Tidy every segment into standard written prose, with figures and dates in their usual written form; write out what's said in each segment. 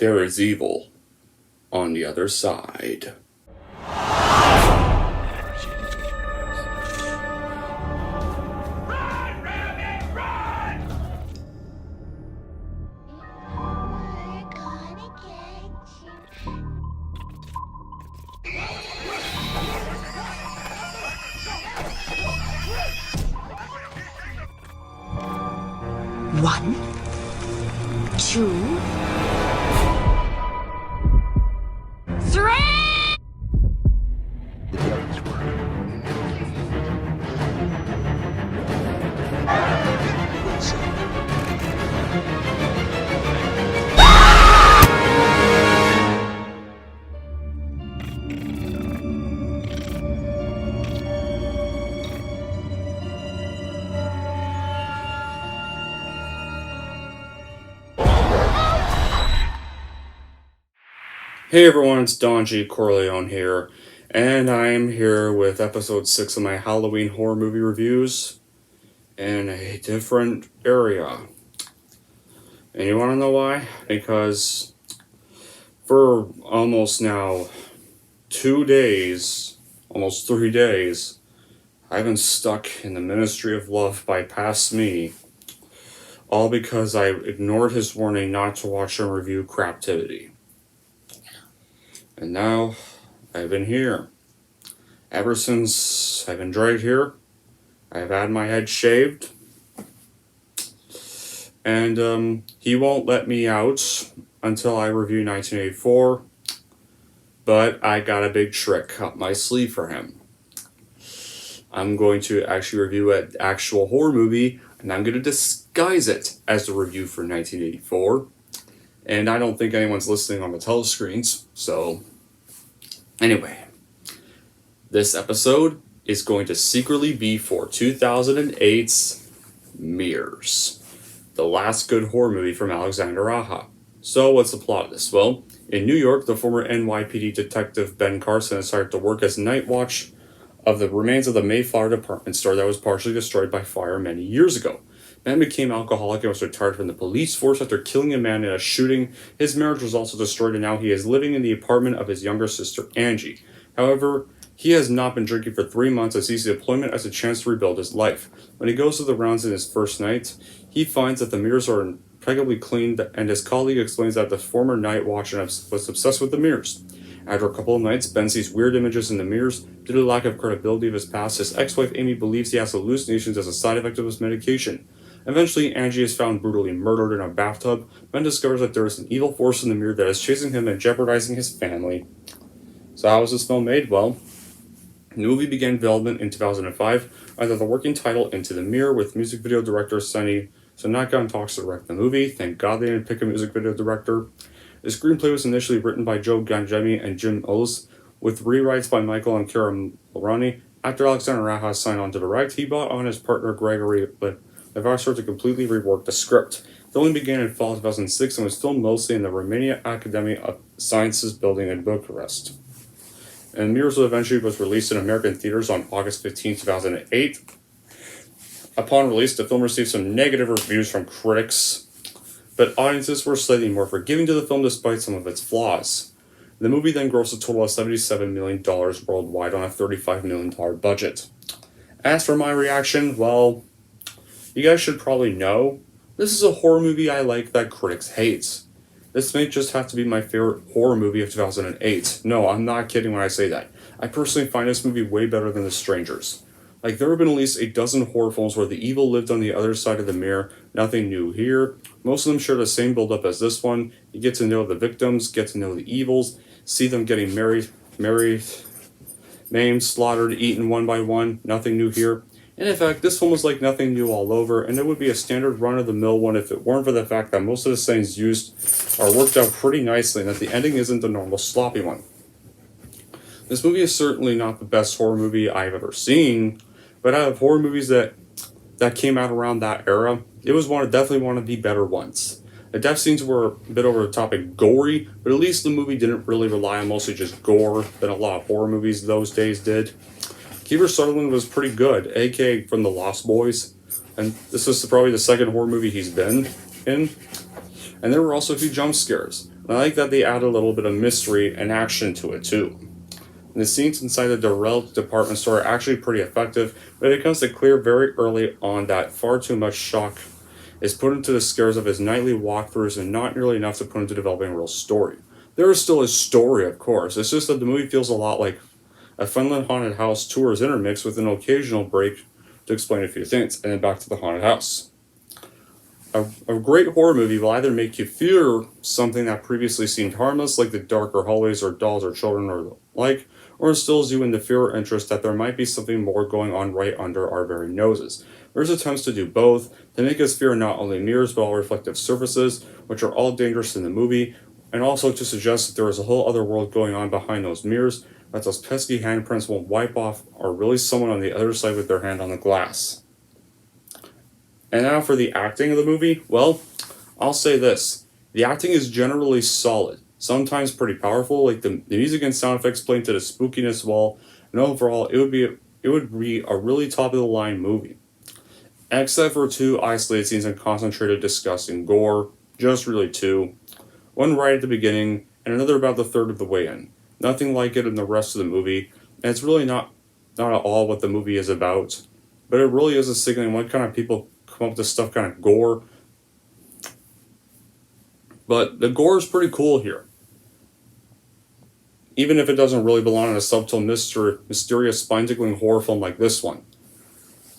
There is evil on the other side. One, two, three! Hey everyone, it's Don G. Corleone here, and I'm here with episode 6 of my Halloween horror movie reviews in a different area. And you want to know why? Because for almost now 2 days, almost 3 days, I've been stuck in the Ministry of Love by Past Me, all because I ignored his warning not to watch and review Craptivity. And now, I've been here. Ever since I've been dragged here, I've had my head shaved. And he won't let me out until I review 1984. But I got a big trick up my sleeve for him. I'm going to actually review an actual horror movie, and I'm going to disguise it as the review for 1984. And I don't think anyone's listening on the telescreens, so... Anyway, this episode is going to secretly be for 2008's Mirrors, the last good horror movie from Alexandre Aja. So what's the plot of this? Well, in New York, the former NYPD detective Ben Carson is hired to work as night watch of the remains of the Mayflower department store that was partially destroyed by fire many years ago. Ben became alcoholic and was retired from the police force after killing a man in a shooting. His marriage was also destroyed, and now he is living in the apartment of his younger sister, Angie. However, he has not been drinking for 3 months and sees the deployment as a chance to rebuild his life. When he goes to the rounds in his first night, he finds that the mirrors are impeccably clean, and his colleague explains that the former night watcher was obsessed with the mirrors. After a couple of nights, Ben sees weird images in the mirrors. Due to the lack of credibility of his past, his ex-wife Amy believes he has hallucinations as a side effect of his medication. Eventually, Angie is found brutally murdered in a bathtub. Ben discovers that there is an evil force in the mirror that is chasing him and jeopardizing his family. So how was this film made? Well, the movie began development in 2005 under the working title Into the Mirror, with music video director Sunny Sonaka talks to direct the movie. Thank God they didn't pick a music video director. The screenplay was initially written by Joe Gangemi and Jim Oz, with rewrites by Michael and Kara Mulroney. After Alexandre Aja signed on to direct, he brought on his partner Gregory Levasseur to completely rework the script. Filming began in fall 2006 and was filmed mostly in the Romania Academy of Sciences building in Bucharest. And Mirrors eventually was released in American theaters on August 15, 2008. Upon release, the film received some negative reviews from critics, but audiences were slightly more forgiving to the film despite some of its flaws. The movie then grossed a total of $77 million worldwide on a $35 million budget. As for my reaction, well, you guys should probably know, this is a horror movie I like that critics hate. This may just have to be my favorite horror movie of 2008. No, I'm not kidding when I say that. I personally find this movie way better than The Strangers. Like, there have been at least a dozen horror films where the evil lived on the other side of the mirror. Nothing new here. Most of them share the same build-up as this one. You get to know the victims, get to know the evils, see them getting married, maimed, slaughtered, eaten one by one. Nothing new here. And in fact, this film was like nothing new all over, and it would be a standard run-of-the-mill one if it weren't for the fact that most of the scenes used are worked out pretty nicely, and that the ending isn't the normal sloppy one. This movie is certainly not the best horror movie I've ever seen, but out of horror movies that came out around that era, it was definitely one of the better ones. The death scenes were a bit over the top and gory, but at least the movie didn't really rely on mostly just gore than a lot of horror movies those days did. Kiefer Sutherland was pretty good, aka from The Lost Boys, and this is probably the second horror movie he's been in. And there were also a few jump scares. And I like that they add a little bit of mystery and action to it too. And the scenes inside the derelict department store are actually pretty effective, but it becomes clear very early on that far too much shock is put into the scares of his nightly walkthroughs and not nearly enough to put into developing a real story. There is still a story, of course. It's just that the movie feels a lot like a Finland haunted house tour is intermixed with an occasional break to explain a few things, and then back to the haunted house. A great horror movie will either make you fear something that previously seemed harmless, like the darker hallways or dolls or children or the like, or instills you in the fear or interest that there might be something more going on right under our very noses. There's attempts to do both, to make us fear not only mirrors but all reflective surfaces, which are all dangerous in the movie, and also to suggest that there is a whole other world going on behind those mirrors, that those pesky handprints won't wipe off, or really someone on the other side with their hand on the glass. And now for the acting of the movie, well, I'll say this. The acting is generally solid, sometimes pretty powerful, like the music and sound effects play into the spookiness wall, and overall it would be a really top of the line movie. Except for two isolated scenes and concentrated disgusting gore, just really two. One right at the beginning, and another about the third of the way in. Nothing like it in the rest of the movie, and it's really not at all what the movie is about. But it really is a signaling what kind of people come up with this stuff kind of gore. But the gore is pretty cool here. Even if it doesn't really belong in a subtle, mysterious, spine-tickling horror film like this one.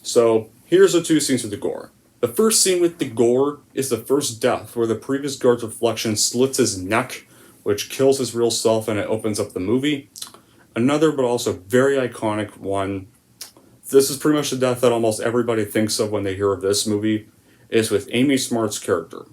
So, here's the two scenes with the gore. The first scene with the gore is the first death, where the previous guard's reflection slits his neck, which kills his real self, and it opens up the movie. Another, but also very iconic one. This is pretty much the death that almost everybody thinks of when they hear of this movie, is with Amy Smart's character.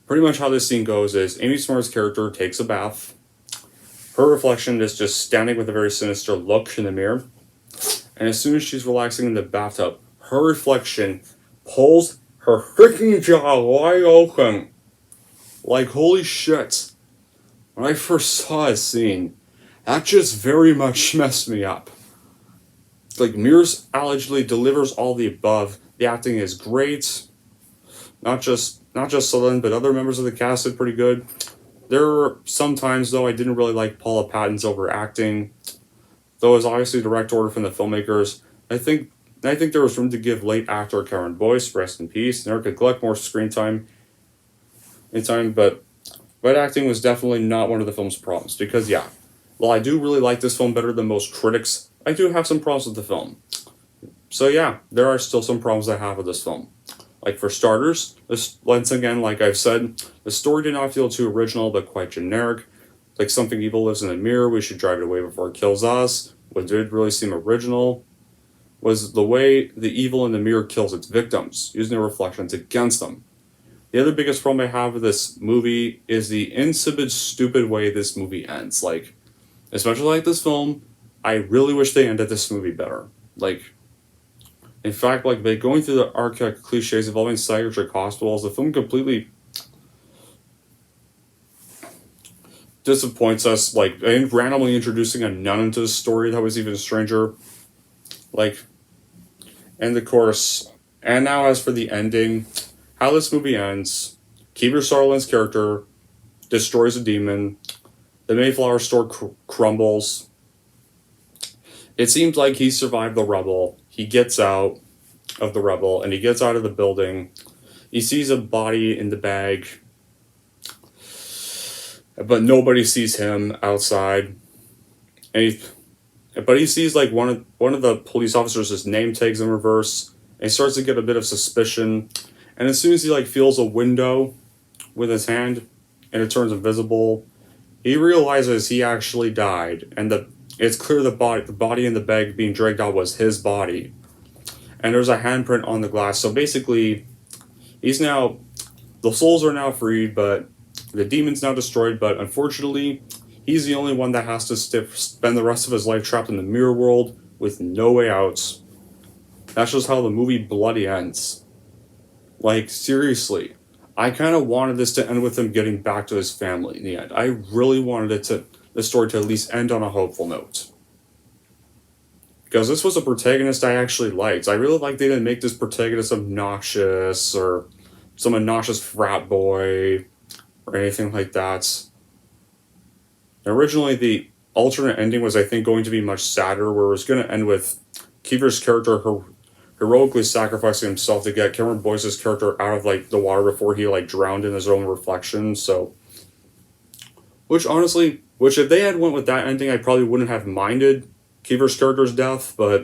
Pretty much how this scene goes is Amy Smart's character takes a bath. Her reflection is just standing with a very sinister look in the mirror. And as soon as she's relaxing in the bathtub, her reflection pulls her freaking jaw wide open. Like, holy shit. When I first saw this scene, that just very much messed me up. Like, Mears allegedly delivers all the above. The acting is great. Not just Sutherland, but other members of the cast did pretty good. There were some times, though, I didn't really like Paula Patton's overacting. Though it was obviously a direct order from the filmmakers. I think there was room to give late actor Karen Boyce, rest in peace, and Erica Gluck more screen time. But acting was definitely not one of the film's problems. Because, yeah, while I do really like this film better than most critics, I do have some problems with the film. So yeah, there are still some problems I have with this film. Like, for starters, once again, like I've said, the story did not feel too original, but quite generic. Like, something evil lives in the mirror, we should drive it away before it kills us. What did really seem original was the way the evil in the mirror kills its victims, using their reflections against them. The other biggest problem I have with this movie is the insipid, stupid way this movie ends. Like, especially like this film, I really wish they ended this movie better. Like, in fact, like, by going through the archaic cliches involving psychiatric hospitals, the film completely disappoints us, like, and randomly introducing a nun into the story that was even stranger. Like, and of course, and now as for the ending, how this movie ends, Kiefer Sutherland's character destroys a demon, the Mayflower store crumbles. It seems like he survived the rubble. He gets out of the rubble, and he gets out of the building. He sees a body in the bag, but nobody sees him outside. But he sees like one of the police officers' his name tags in reverse, and he starts to get a bit of suspicion. And as soon as he like feels a window with his hand, and it turns invisible, he realizes he actually died, and it's clear the body in the bag being dragged out was his body. And there's a handprint on the glass. So basically, the souls are now freed, but the demon's now destroyed. But unfortunately, he's the only one that has to spend the rest of his life trapped in the mirror world with no way out. That's just how the movie bloody ends. Like, seriously. I kind of wanted this to end with him getting back to his family in the end. I really wanted the story to at least end on a hopeful note. Because this was a protagonist I actually liked. I really liked they didn't make this protagonist obnoxious or some obnoxious frat boy or anything like that. Originally, the alternate ending was, I think, going to be much sadder, where it was going to end with Kiefer's character heroically sacrificing himself to get Cameron Boyce's character out of like the water before he like drowned in his own reflection. So, which if they had went with that ending, I probably wouldn't have minded Kiefer's character's death. Uh,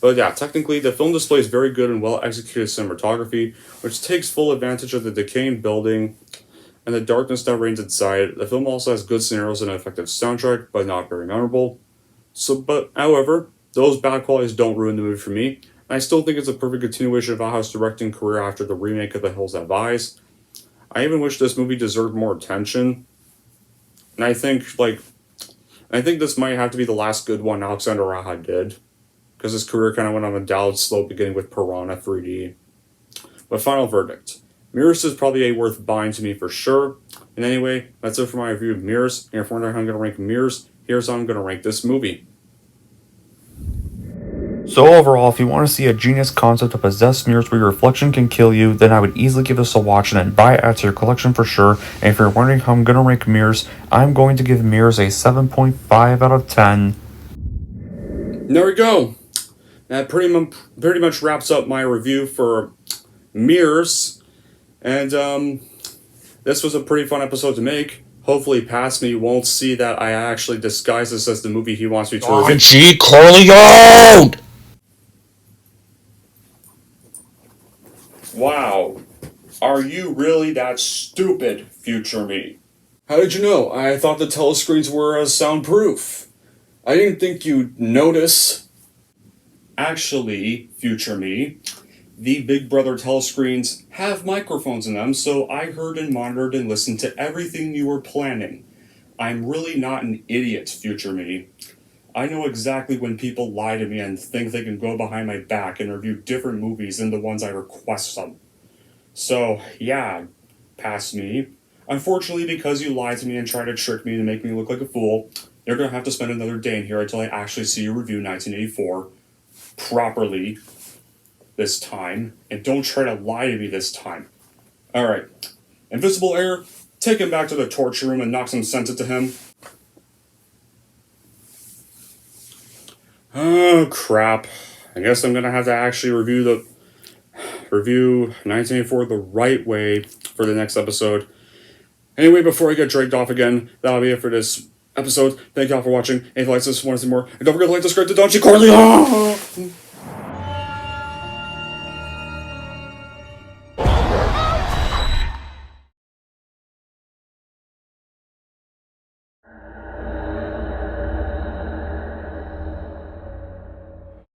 but yeah, technically, the film displays very good and well executed cinematography, which takes full advantage of the decaying building and the darkness that reigns inside. The film also has good scenarios and an effective soundtrack, but not very memorable. However, those bad qualities don't ruin the movie for me. And I still think it's a perfect continuation of Aja's directing career after the remake of The Hills Have Eyes. I even wish this movie deserved more attention. And I think this might have to be the last good one Alexandre Aja did, because his career kind of went on a downward slope beginning with Piranha 3D. But final verdict. Mirrors is probably a worth buying to me for sure. And anyway, that's it for my review of Mirrors. And if you're wondering how I'm going to rank Mirrors, here's how I'm going to rank this movie. So overall, if you want to see a genius concept of possessed mirrors where your reflection can kill you, then I would easily give this a watch and then buy it out to your collection for sure. And if you're wondering how I'm going to rank Mirrors, I'm going to give Mirrors a 7.5 out of 10. There we go. That pretty much wraps up my review for Mirrors. And this was a pretty fun episode to make. Hopefully past me won't see that I actually disguise this as the movie he wants me to review. Gee, Corleone! Wow. Are you really that stupid, future me? How did you know? I thought the telescreens were soundproof. I didn't think you'd notice. Actually, future me, the Big Brother telescreens have microphones in them, so I heard and monitored and listened to everything you were planning. I'm really not an idiot, future me. I know exactly when people lie to me and think they can go behind my back and review different movies than the ones I request them. So, yeah, past me. Unfortunately, because you lied to me and tried to trick me to make me look like a fool, you're going to have to spend another day in here until I actually see you review 1984 properly this time. And don't try to lie to me this time. Alright. Invisible Air, take him back to the torture room and knock some sense into him. Oh, crap. I guess I'm going to have to actually review 1984 the right way for the next episode. Anyway, before I get dragged off again, that'll be it for this episode. Thank y'all for watching. And if you like this, want to see more, and don't forget to like, subscribe to Don Corleone!